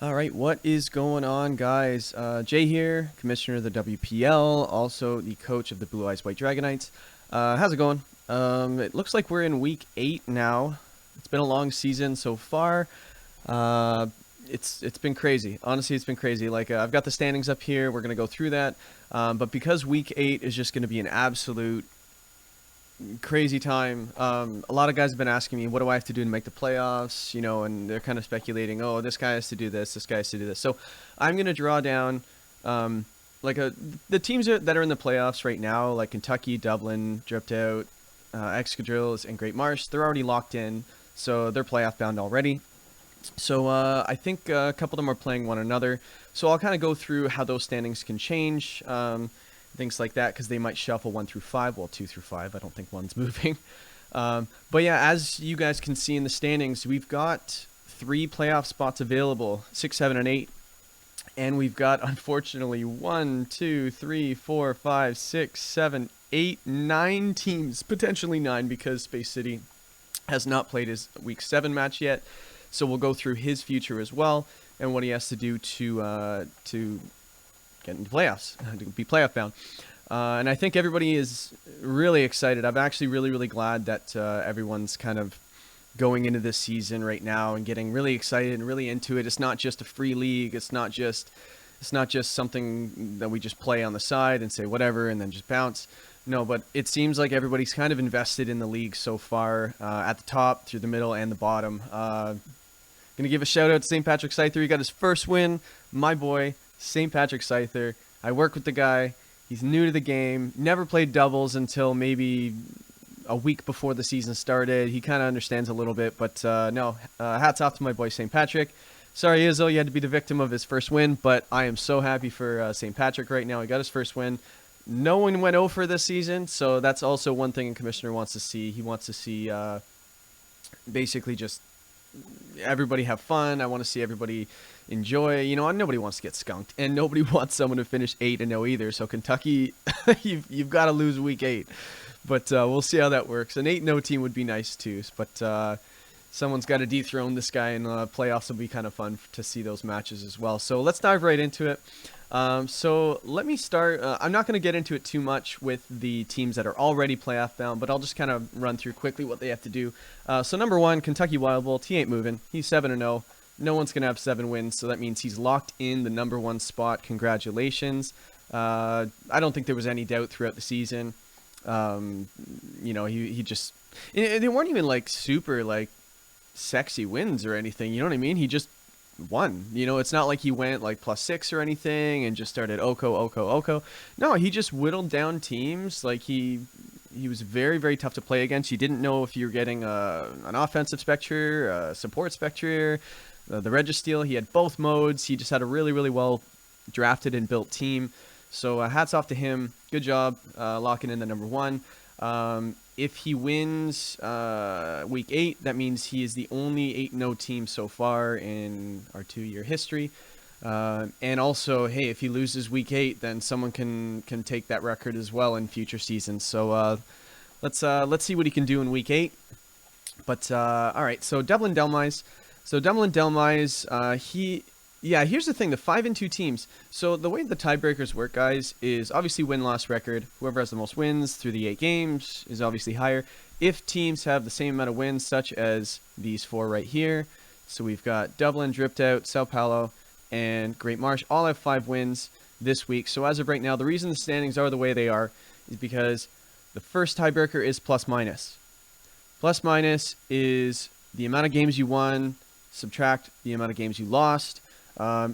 All right, what is going on, guys? Jay here, commissioner of the WPL, also the coach of the Blue Eyes White Dragonites. How's it going? It looks like we're in week 8 now. It's been a long season so far. It's been crazy. Honestly, it's been crazy. I've got the standings up here. We're gonna go through that. But because week 8 is just gonna be an absolute crazy time. A lot of guys have been asking me, what do I have to do to make the playoffs? You know, and they're kind of speculating, oh, this guy has to do this guy has to do this. So I'm going to draw down the teams that are in the playoffs right now, like Kentucky, Dublin, Dripped Out, Excadrilles, and Great Marsh. They're already locked in, so they're playoff bound already. So I think a couple of them are playing one another. So I'll kind of go through how those standings can change. Things like that, because they might shuffle 1 through 5, well, 2 through 5. I don't think one's moving. But yeah, as you guys can see in the standings, we've got 3 playoff spots available, 6, 7, and 8. And we've got, unfortunately, 1, 2, 3, 4, 5, 6, 7, 8, 9 teams, potentially 9, because Space City has not played his week 7 match yet. So we'll go through his future as well, and what he has to do to get into playoffs, to be playoff bound. And I think everybody is really excited. I'm actually really glad that everyone's kind of going into this season right now and getting really excited and really into it. It's not just a free league. It's not just something that we just play on the side and say whatever and then just bounce. No, but it seems like everybody's kind of invested in the league so far, at the top, through the middle, and the bottom. Gonna give a shout out to St. Patrick Scyther. He got his first win. My boy, St. Patrick Scyther. I work with the guy. He's new to the game. Never played doubles until maybe a week before the season started. He kind of understands a little bit, but no. Hats off to my boy St. Patrick. Sorry, Yizzle, you had to be the victim of his first win, but I am so happy for St. Patrick right now. He got his first win. No one went over this season, so that's also one thing a commissioner wants to see. He wants to see basically just everybody have fun. I want to see everybody enjoy. You know, nobody wants to get skunked, and nobody wants someone to finish 8-0 either. So Kentucky, you've got to lose week 8, but we'll see how that works. An 8-0 team would be nice too, but someone's got to dethrone this guy, and playoffs will be kind of fun to see those matches as well. So let's dive right into it. So let me start. I'm not going to get into it too much with the teams that are already playoff bound, but I'll just kind of run through quickly what they have to do. So number 1, Kentucky Wild Bolt. He ain't moving. He's 7-0. No one's going to have 7 wins, so that means he's locked in the number 1 spot. Congratulations. I don't think there was any doubt throughout the season. You know, he just... They weren't even, like, super, like, sexy wins or anything. You know what I mean? He just won. You know, it's not like he went like +6 or anything and just started Oko. No, he just whittled down teams. Like he was very tough to play against. You didn't know if you were getting an offensive Spectre, a support Spectre, the Registeel. He had both modes. He just had a really well drafted and built team. So hats off to him. Good job locking in the number 1. If he wins week 8, that means he is the only 8-0 team so far in our 2-year history. And also, hey, if he loses week 8, then someone can take that record as well in future seasons. So let's see what he can do in week 8. But all right, so Dublin del Mars. So Dublin del Mars, here's the thing, the 5-2 teams. So the way the tiebreakers work, guys, is obviously win-loss record. Whoever has the most wins through the 8 games is obviously higher. If teams have the same amount of wins, such as these 4 right here, so we've got Dublin, Dripped Out, Sao Paulo, and Great Marsh, all have 5 wins this week. So as of right now, the reason the standings are the way they are is because the first tiebreaker is plus-minus. Plus-minus is the amount of games you won, subtract the amount of games you lost.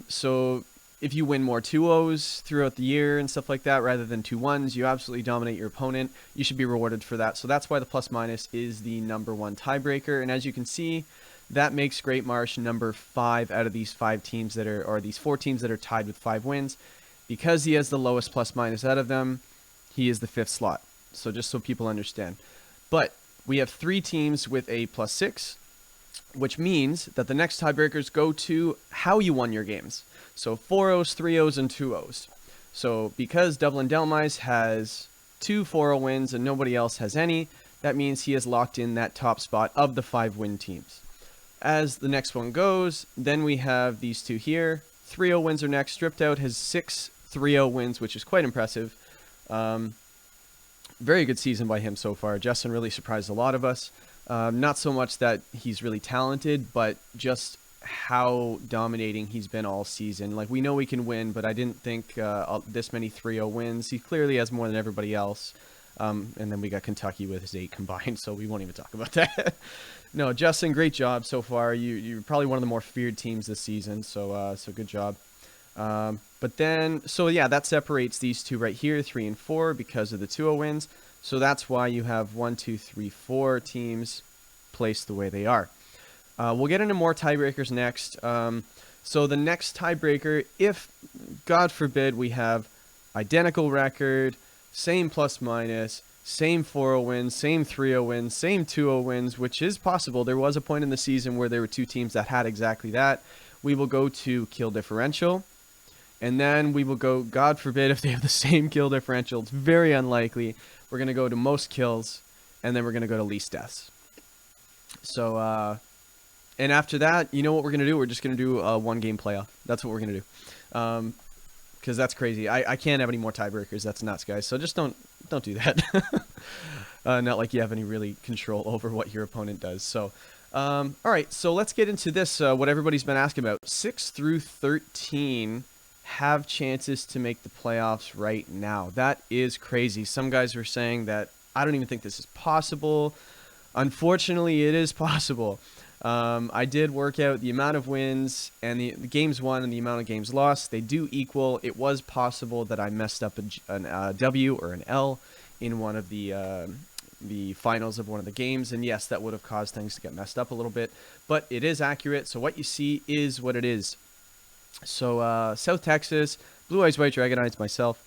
So if you win more 2-0s throughout the year and stuff like that, rather than 2-1s, you absolutely dominate your opponent. You should be rewarded for that. So that's why the plus-minus is the number 1 tiebreaker. And as you can see, that makes Great Marsh number 5 out of these 5 teams that are, or these 4 teams that are tied with 5 wins. Because he has the lowest plus-minus out of them, he is the 5th slot. So just so people understand. But we have 3 teams with a +6. Which means that the next tiebreakers go to how you won your games. So 4-0s, 3-0s, and 2-0s. So because Dublin del Mars has 2 4-0 wins and nobody else has any, that means he has locked in that top spot of the 5 win teams. as the next one goes, then we have these two here. 3-0 wins are next. Stripped Out has 6 3-0 wins, which is quite impressive. Very good season by him so far. Justin really surprised a lot of us. Not so much that he's really talented, but just how dominating he's been all season. Like, we know he can win, but I didn't think this many 3-0 wins. He clearly has more than everybody else. And then we got Kentucky with his 8 combined, so we won't even talk about that. No, Justin, great job so far. You're probably one of the more feared teams this season, so good job. But then, so yeah, that separates these two right here, 3 and 4, because of the 2-0 wins. So that's why you have 1, 2, 3, 4 teams placed the way they are. We'll get into more tiebreakers next. So the next tiebreaker, if, God forbid, we have identical record, same plus minus, same 4-0 wins, same 3-0 wins, same 2-0 wins, which is possible. There was a point in the season where there were 2 teams that had exactly that. We will go to kill differential. And then we will go, God forbid, if they have the same kill differential. It's very unlikely. We're going to go to most kills, and then we're going to go to least deaths. So, and after that, you know what we're going to do? We're just going to do a 1-game playoff. That's what we're going to do. Because that's crazy. I can't have any more tiebreakers. That's nuts, guys. So just don't do that. Not like you have any really control over what your opponent does. So, all right. So let's get into this. What everybody's been asking about. 6 through 13 have chances to make the playoffs right now. That is crazy. Some guys were saying that I don't even think this is possible. Unfortunately, it is possible. I did work out the amount of wins and the games won and the amount of games lost. They do equal. It was possible that I messed up a W or an L in one of the finals of one of the games. And yes, that would have caused things to get messed up a little bit. But it is accurate. So what you see is what it is. So South Texas, Blue Eyes White Dragonites, myself.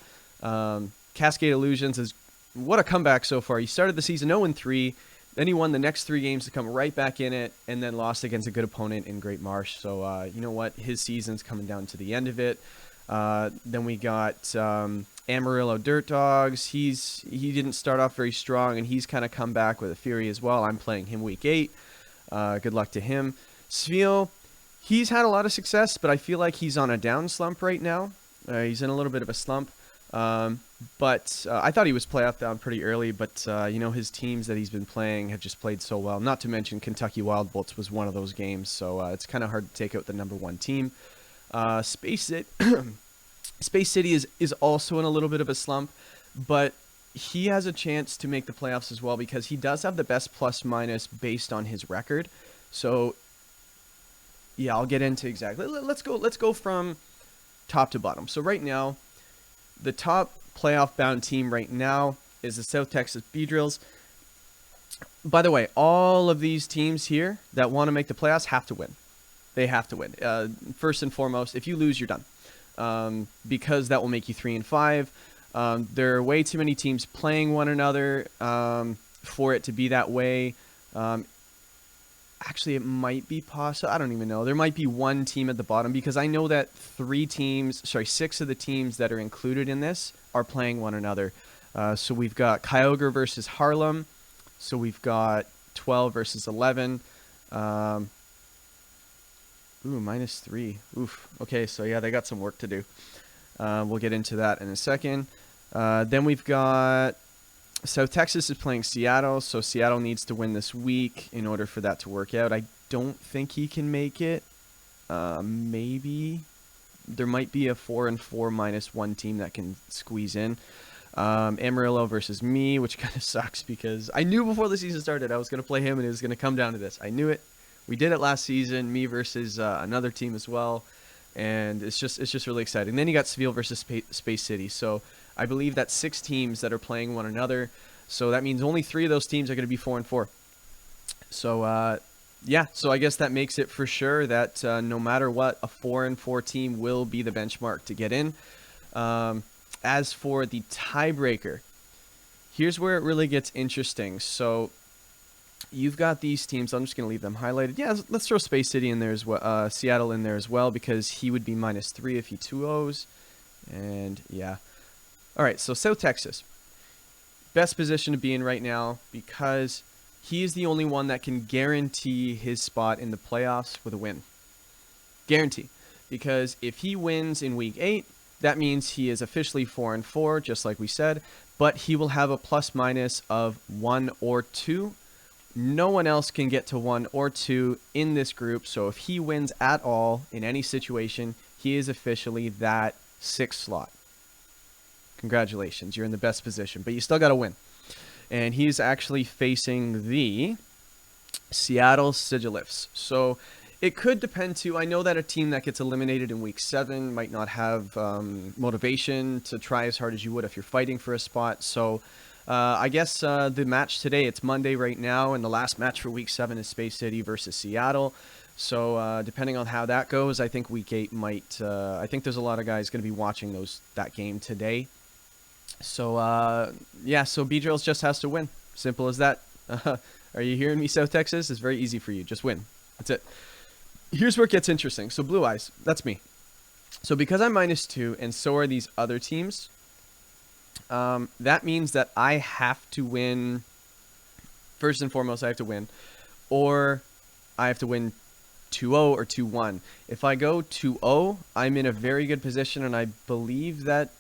Cascade Illusions is what a comeback so far. He started the season 0-3. Then he won the next 3 games to come right back in it, and then lost against a good opponent in Great Marsh. So, you know what? His season's coming down to the end of it. Then we got Amarillo Dirt Dogs. He didn't start off very strong, and he's kind of come back with a fury as well. I'm playing him week 8. Good luck to him. Sveel, he's had a lot of success, but I feel like he's on a down slump right now. He's in a little bit of a slump. But I thought he was playoff down pretty early, but you know, his teams that he's been playing have just played so well. Not to mention Kentucky Wild Bolts was one of those games, so it's kind of hard to take out the #1 team. Space City is also in a little bit of a slump, but he has a chance to make the playoffs as well because he does have the best plus minus based on his record. So yeah, I'll get into exactly. Let's go from top to bottom. So right now, the top playoff-bound team right now is the South Texas Beedrills. By the way, all of these teams here that want to make the playoffs have to win. They have to win. First and foremost, if you lose, you're done. Because that will make you 3 and 5. There are way too many teams playing one another for it to be that way. Actually, it might be possible. I don't even know. There might be one team at the bottom because I know that 6 of the teams that are included in this are playing one another. So we've got Kyogre versus Harlem. So we've got 12 versus 11. Ooh, -3. Oof. Okay, so yeah, they got some work to do. We'll get into that in a second. Then we've got South Texas is playing Seattle, so Seattle needs to win this week in order for that to work out. I don't think he can make it. Maybe. There might be a 4 and 4 -1 team that can squeeze in. Amarillo versus me, which kind of sucks because I knew before the season started I was going to play him and it was going to come down to this. I knew it. We did it last season, me versus another team as well, and it's just really exciting. Then you got Sveel versus Space City, so I believe that's 6 teams that are playing one another, so that means only 3 of those teams are going to be 4 and 4. So yeah, so I guess that makes it for sure that no matter what, a 4 and 4 team will be the benchmark to get in. As for the tiebreaker, here's where it really gets interesting. So you've got these teams. I'm just going to leave them highlighted. Yeah, let's throw Space City in there as well, Seattle in there as well, because he would be -3 if he 2-0s. And yeah. All right, so South Texas. Best position to be in right now because he is the only one that can guarantee his spot in the playoffs with a win. Guarantee. Because if he wins in week 8, that means he is officially 4-4, just like we said, but he will have a plus minus of 1 or 2. No one else can get to 1 or 2 in this group, so if he wins at all in any situation, he is officially that 6th slot. Congratulations, you're in the best position, but you still got to win. And he's actually facing the Seattle Sigilifts. So it could depend too. I know that a team that gets eliminated in week 7 might not have motivation to try as hard as you would if you're fighting for a spot. So I guess the match today, it's Monday right now, and the last match for week 7 is Space City versus Seattle. So depending on how that goes, I think week 8 might, I think there's a lot of guys going to be watching that game today. So yeah, so B-Drills just has to win. Simple as that. Are you hearing me, South Texas? It's very easy for you. Just win. That's it. Here's where it gets interesting. So Blue Eyes, that's me. So because I'm -2 and so are these other teams, that means that I have to win. First and foremost, I have to win, or I have to win 2-0 or 2-1. If I go 2-0, I'm in a very good position, and I believe that,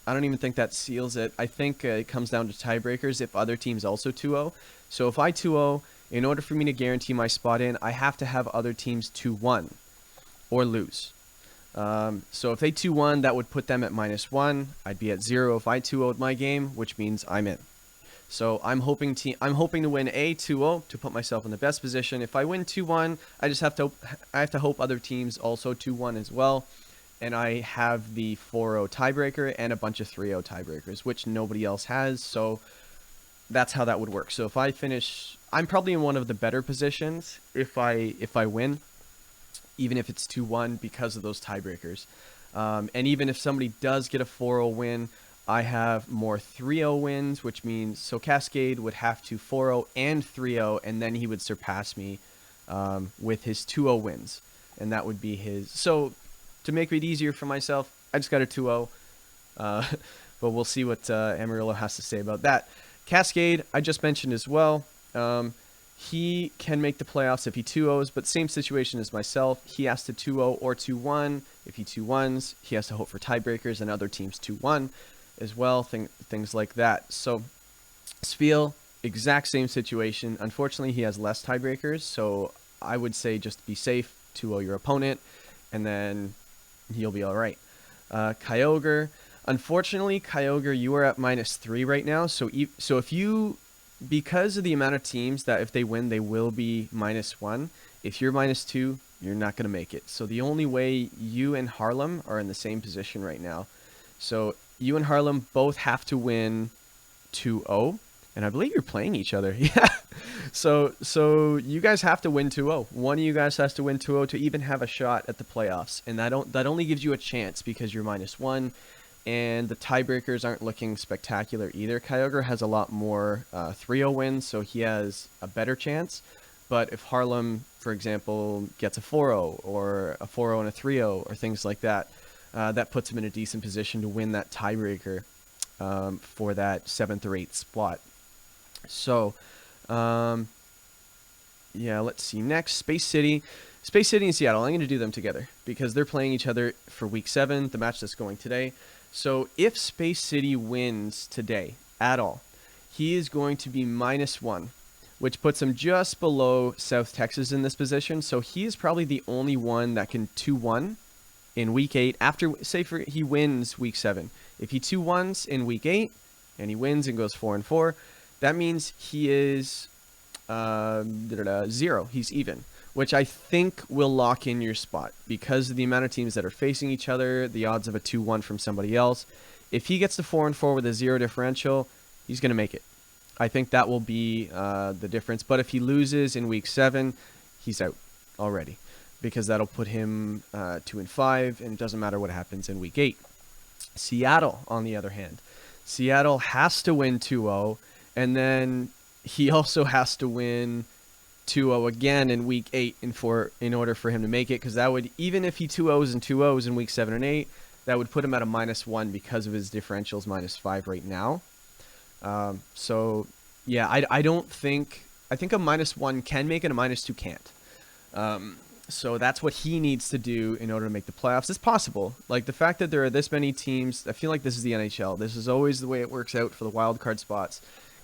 I don't even think that seals it. I think it comes down to tiebreakers if other teams also 2-0. So if I 2-0, in order for me to guarantee my spot in, I have to have other teams 2-1 or lose. So if they 2-1, that would put them at -1. I'd be at 0 if I 2-0'd my game, which means I'm in. So I'm hoping to win a 2-0 to put myself in the best position. If I win 2-1, I have to hope other teams also 2-1 as well. And I have the 4-0 tiebreaker and a bunch of 3-0 tiebreakers, which nobody else has. So that's how that would work. So if I finish, I'm probably in one of the better positions if I win, even if it's 2-1 because of those tiebreakers. And even if somebody does get a 4-0 win, I have more 3-0 wins, which means, so Cascade would have to 4-0 and 3-0, and then he would surpass me with his 2-0 wins. And that would be his. So to make it easier for myself, I just got a 2-0. But we'll see what Amarillo has to say about that. Cascade, I just mentioned as well. He can make the playoffs if he 2-0s, but same situation as myself. He has to 2-0 or 2-1. If he 2-1s, he has to hope for tiebreakers and other teams 2-1 as well, things like that. So Spiel, exact same situation. Unfortunately, he has less tiebreakers, so I would say just be safe, 2-0 your opponent, and then you'll be all right. Kyogre, unfortunately, Kyogre, you are at -3 right now. So if you, because of the amount of teams that if they win, they will be -1. If you're -2, you're not going to make it. So the only way, you and Harlem are in the same position right now. So you and Harlem both have to win 2-0. And I believe you're playing each other. Yeah. So you guys have to win 2-0. One of you guys has to win 2-0 to even have a shot at the playoffs. And that only gives you a chance because you're -1. And the tiebreakers aren't looking spectacular either. Kyogre has a lot more 3-0 wins, so he has a better chance. But if Harlem, for example, gets a 4-0 or a 4-0 and a 3-0 or things like that, that puts him in a decent position to win that tiebreaker for that 7th or 8th spot. So, yeah, let's see. Next, Space City. Space City and Seattle. I'm going to do them together because they're playing each other for week 7, the match that's going today. So if Space City wins today at all, he is going to be -1, which puts him just below South Texas in this position. So he is probably the only one that can 2-1 in week 8 after, say, he wins week 7. If he 2-1s in week 8 and he wins and goes 4-4, that means he is 0. He's even, which I think will lock in your spot because of the amount of teams that are facing each other, the odds of a 2-1 from somebody else. If he gets to 4-4 with a 0 differential, he's going to make it. I think that will be the difference. But if he loses in week 7, he's out already because that'll put him 2-5, and it doesn't matter what happens in week 8. Seattle, on the other hand, Seattle has to win 2-0, and then he also has to win 2-0 again in week 8 in order for him to make it, because that would, even if he 2-0s and 2-0s in week 7 and 8, that would put him at a -1 because of his differentials -5 right now. So Yeah, I don't think... I think a -1 can make it, a -2 can't. So that's what he needs to do in order to make the playoffs. It's possible. Like, the fact that there are this many teams, I feel like this is the NHL. This is always the way it works out for the wild card spots.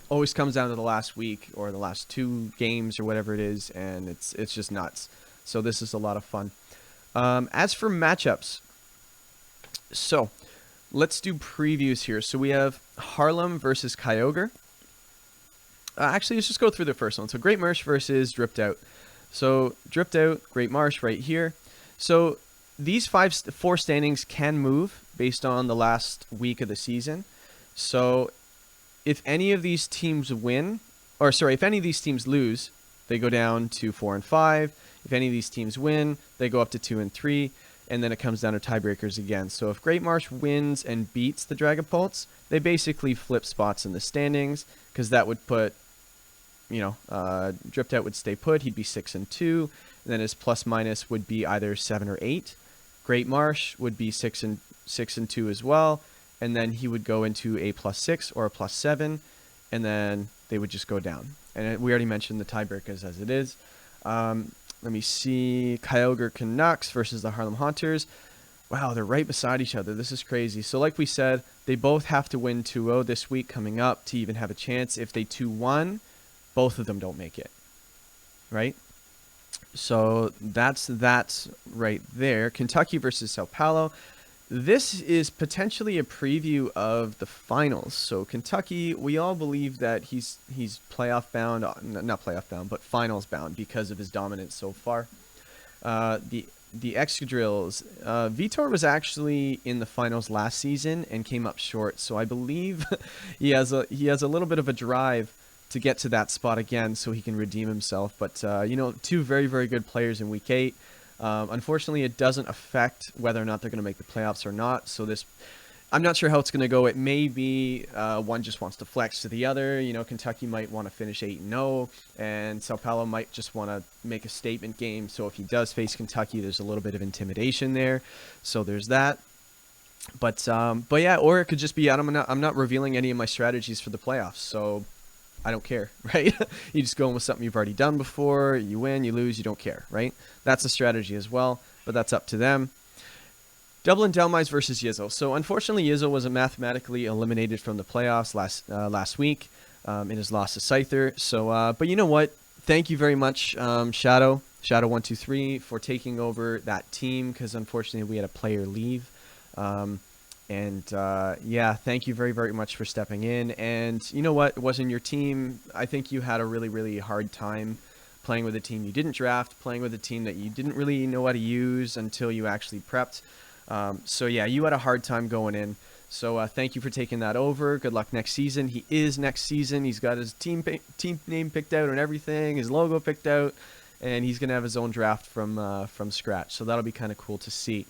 Always comes down to the last week or the last 2 games or whatever it is, and it's just nuts. So this is a lot of fun. As for matchups, so let's do previews here. So we have Harlem versus Kyogre. Actually, let's just go through the first one. So Great Marsh versus Dripped Out. So Dripped Out, Great Marsh right here. So these 4 standings can move based on the last week of the season. So if any of these teams win, or sorry, if any of these teams lose, they go down to 4 and 5. If any of these teams win, they go up to 2 and 3. And then it comes down to tiebreakers again. So if Great Marsh wins and beats the Dragapults, they basically flip spots in the standings, because that would put, you know, Dripped Out would stay put. He'd be 6 and 2. And then his plus minus would be either 7 or 8. Great Marsh would be 6 and 2 as well. And then he would go into a +6 or a +7. And then they would just go down. And we already mentioned the tiebreakers as it is. Let me see. Kyogre Canucks versus the Harlem Haunters. Wow, they're right beside each other. This is crazy. So like we said, they both have to win 2-0 this week coming up to even have a chance. If they 2-1, both of them don't make it. Right? So that's right there. Kentucky versus Sao Paulo. This is potentially a preview of the finals. So Kentucky, we all believe that he's playoff bound, not playoff bound, but finals bound because of his dominance so far. The Excadrills, Vitor was actually in the finals last season and came up short. So I believe he has a little bit of a drive to get to that spot again, so he can redeem himself. But you know, 2 very, very good players in week 8. Unfortunately, it doesn't affect whether or not they're going to make the playoffs or not. So this, I'm not sure how it's going to go. It may be one just wants to flex to the other. You know, Kentucky might want to finish 8-0, and Sao Paulo might just want to make a statement game. So if he does face Kentucky, there's a little bit of intimidation there. So there's that. But yeah, or it could just be I'm not revealing any of my strategies for the playoffs. So I don't care, right? You just go in with something you've already done before. You win, you lose, you don't care, right? That's a strategy as well, but that's up to them. Dublin del Mars versus Yizzle. So unfortunately, Yizzle was mathematically eliminated from the playoffs last week in his loss to Scyther. So, but you know what? Thank you very much, Shadow123, for taking over that team, because unfortunately we had a player leave. Yeah, thank you very, very much for stepping in. And you know what? It wasn't your team. I think you had a really, really hard time playing with a team you didn't draft, playing with a team that you didn't really know how to use until you actually prepped. So yeah, you had a hard time going in. So thank you for taking that over. Good luck next season. He is next season. He's got his team name picked out and everything, his logo picked out, and he's going to have his own draft from scratch. So that'll be kind of cool to see.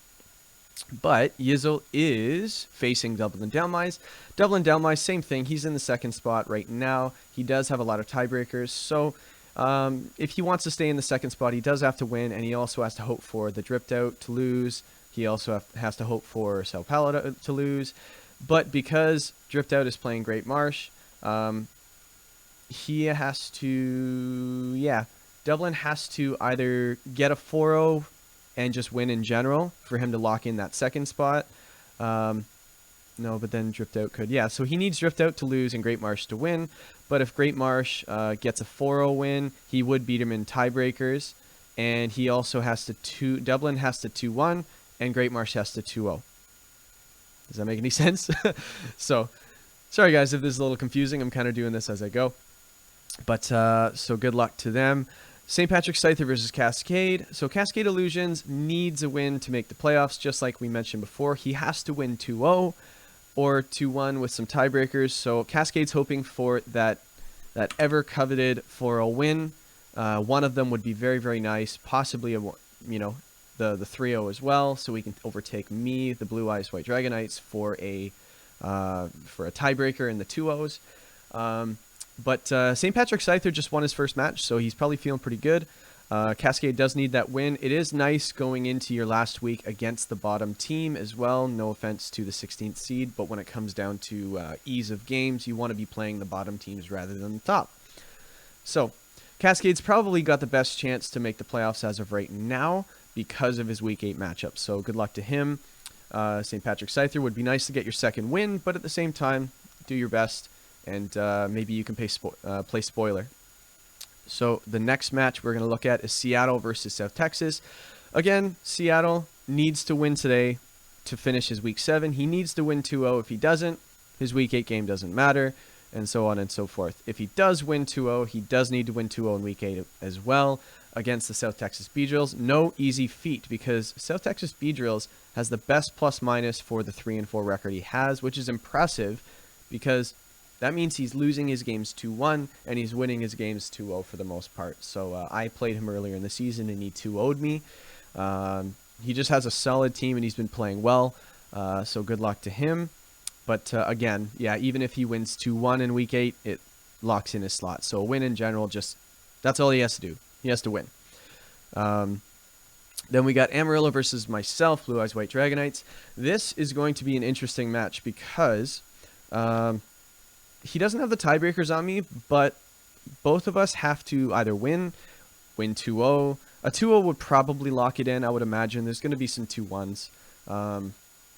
But Yizzle is facing Dublin del Mars. Dublin del Mars, same thing. He's in the 2nd spot right now. He does have a lot of tiebreakers. So if he wants to stay in the 2nd spot, he does have to win. And he also has to hope for the Dripped Out to lose. He also has to hope for Sao Paulo to lose. But because Dripped Out is playing Great Marsh, he has to... Yeah, Dublin has to either get a 4-0 and just win in general for him to lock in that 2nd spot. No, but then Dripped Out could. Yeah, so he needs Dripped Out to lose and Great Marsh to win. But if Great Marsh gets a 4-0 win, he would beat him in tiebreakers. And he also has to Dublin has to 2-1, and Great Marsh has to 2-0. Does that make any sense? So, sorry guys if this is a little confusing. I'm kind of doing this as I go. But, so good luck to them. St. Patrick Scyther versus Cascade. So Cascade Illusions needs a win to make the playoffs, just like we mentioned before. He has to win 2-0 or 2-1 with some tiebreakers. So Cascade's hoping for that ever coveted 4-0 win. One of them would be very, very nice. Possibly the 3-0 as well, so we can overtake me, the Blue Eyes White Dragonites, for a tiebreaker in the 2-0s. But St. Patrick Scyther just won his first match, so he's probably feeling pretty good. Cascade does need that win. It is nice going into your last week against the bottom team as well. No offense to the 16th seed, but when it comes down to ease of games, you want to be playing the bottom teams rather than the top. So Cascade's probably got the best chance to make the playoffs as of right now because of his Week 8 matchup. So good luck to him. St. Patrick Scyther, would be nice to get your second win, but at the same time, do your best, and maybe you can play spoiler. So the next match we're going to look at is Seattle versus South Texas. Again, Seattle needs to win today to finish his Week 7. He needs to win 2-0. If he doesn't, his Week 8 game doesn't matter, and so on and so forth. If he does win 2-0, he does need to win 2-0 in Week 8 as well against the South Texas Beedrills. No easy feat, because South Texas Beedrills has the best plus-minus for the 3-4 record he has, which is impressive because that means he's losing his games 2-1, and he's winning his games 2-0 for the most part. So I played him earlier in the season, and he 2-0'd me. He just has a solid team, and he's been playing well. So good luck to him. But again, yeah, even if he wins 2-1 in Week 8, it locks in his slot. So a win in general, that's all he has to do. He has to win. Then we got Amarillo versus myself, Blue Eyes White Dragonites. This is going to be an interesting match because he doesn't have the tiebreakers on me, but both of us have to either win 2-0. A 2-0 would probably lock it in, I would imagine. There's going to be some 2-1s.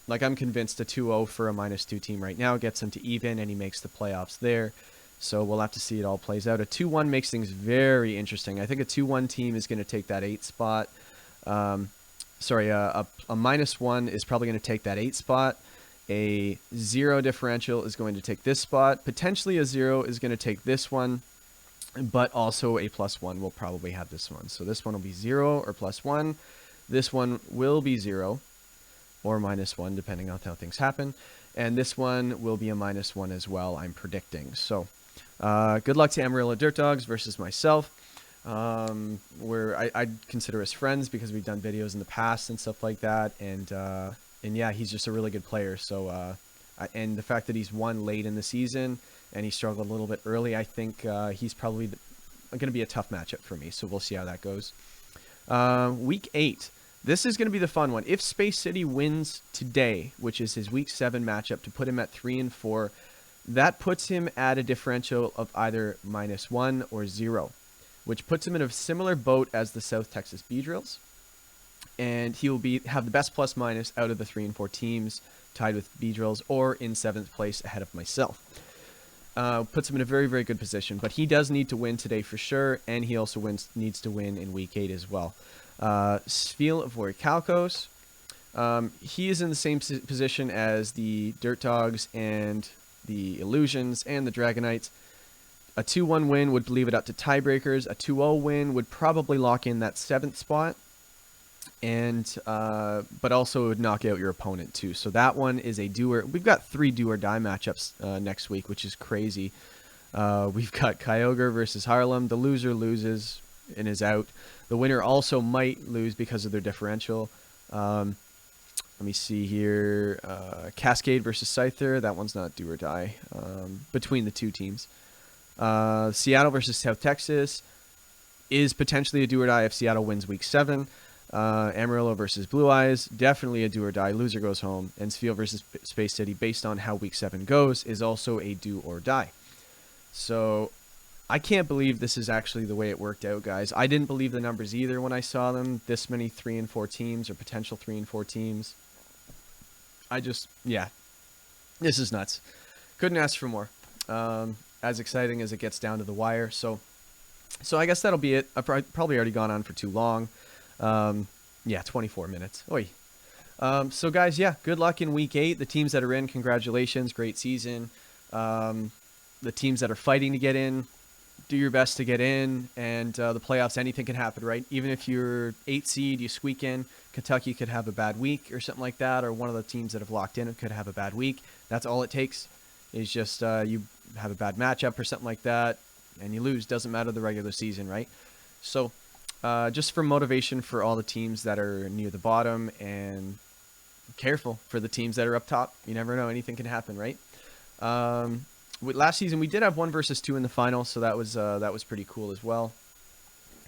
Like, I'm convinced a 2-0 for a -2 team right now gets him to even, and he makes the playoffs there. So we'll have to see it all plays out. A 2-1 makes things very interesting. I think a 2-1 team is going to take that 8 spot. A -1 is probably going to take that 8 spot. A 0 differential is going to take this spot. Potentially a 0 is going to take this one, but also a +1 will probably have this one. So this one will be 0 or +1. This one will be 0 or -1, depending on how things happen. And this one will be a -1 as well, I'm predicting. So good luck to Amarillo Dirt Dogs versus myself. I'd consider us friends because we've done videos in the past and stuff like that. And yeah, he's just a really good player. So, and the fact that he's won late in the season and he struggled a little bit early, I think he's probably going to be a tough matchup for me. So we'll see how that goes. Week 8. This is going to be the fun one. If Space City wins today, which is his Week 7 matchup to put him at 3-4, that puts him at a differential of either -1 or 0, which puts him in a similar boat as the South Texas Beedrills. And he will have the best plus-minus out of the 3-4 teams, tied with Beedrills, or in 7th place ahead of myself. Puts him in a very, very good position. But he does need to win today for sure, and he also needs to win in Week 8 as well. Sfeel Voricalcos. He is in the same position as the Dirt Dogs and the Illusions and the Dragonites. A 2-1 win would leave it up to tiebreakers. A 2-0 win would probably lock in that 7th spot. And but also it would knock out your opponent too. So that one is a do-or. We've got 3 do-or-die matchups next week, which is crazy. We've got Kyogre versus Harlem. The loser loses and is out. The winner also might lose because of their differential. Let me see here. Cascade versus Scyther. That one's not do-or-die between the two teams. Seattle versus South Texas is potentially a do-or-die if Seattle wins Week 7. Amarillo versus Blue Eyes, definitely a do-or-die. Loser goes home. And Sfeel versus Space City, based on how Week 7 goes, is also a do-or-die. So I can't believe this is actually the way it worked out, guys. I didn't believe the numbers either when I saw them. This many 3-4 teams or potential 3-4 teams. Yeah, this is nuts. Couldn't ask for more. As exciting as it gets down to the wire. So I guess that'll be it. I've probably already gone on for too long. Yeah, 24 minutes. Oy. So guys, yeah, good luck in Week 8. The teams that are in, congratulations. Great season. The teams that are fighting to get in, do your best to get in. And the playoffs, anything can happen, right? Even if you're 8 seed, you squeak in, Kentucky could have a bad week or something like that. Or one of the teams that have locked in could have a bad week. That's all it takes is just you have a bad matchup or something like that, and you lose. Doesn't matter the regular season, right? So just for motivation for all the teams that are near the bottom, and careful for the teams that are up top. You never know. Anything can happen, right? Last season, we did have 1 versus 2 in the final, so that was pretty cool as well.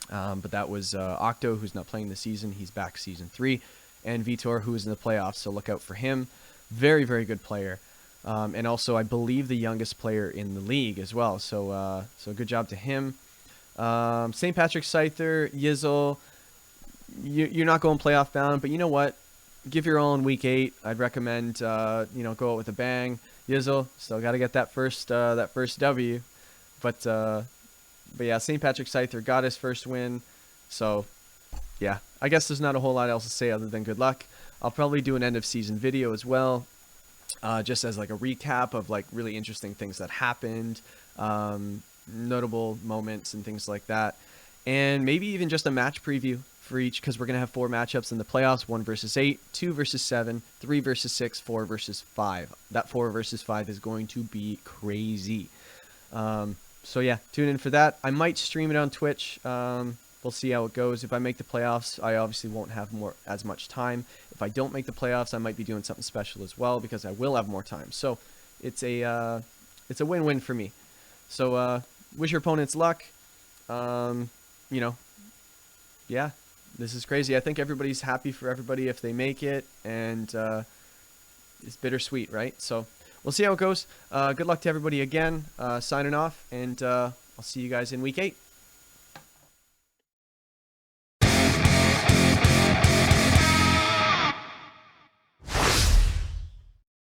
But that was Octo, who's not playing this season. He's back season 3. And Vitor, who is in the playoffs, so look out for him. Very, very good player. And also, I believe, the youngest player in the league as well. So good job to him. St. Patrick Scyther, Yizzle, you're not going playoff bound, but you know what? Give your all in week 8. I'd recommend, go out with a bang. Yizzle, still got to get that first W. But yeah, St. Patrick Scyther got his first win. So, yeah, I guess there's not a whole lot else to say other than good luck. I'll probably do an end of season video as well, just as like a recap of like really interesting things that happened, notable moments and things like that. And maybe even just a match preview for each, because we're going to have 4 matchups in the playoffs: 1 versus 8, 2 versus 7, 3 versus 6, 4 versus 5. That 4 versus 5 is going to be crazy. So yeah, tune in for that. I might stream it on Twitch. We'll see how it goes. If I make the playoffs, I obviously won't have as much time. If I don't make the playoffs, I might be doing something special as well, because I will have more time. So it's a win-win for me. So wish your opponents luck. Yeah, this is crazy. I think everybody's happy for everybody if they make it, and it's bittersweet, right? So we'll see how it goes. Good luck to everybody again. Signing off, and I'll see you guys in week 8.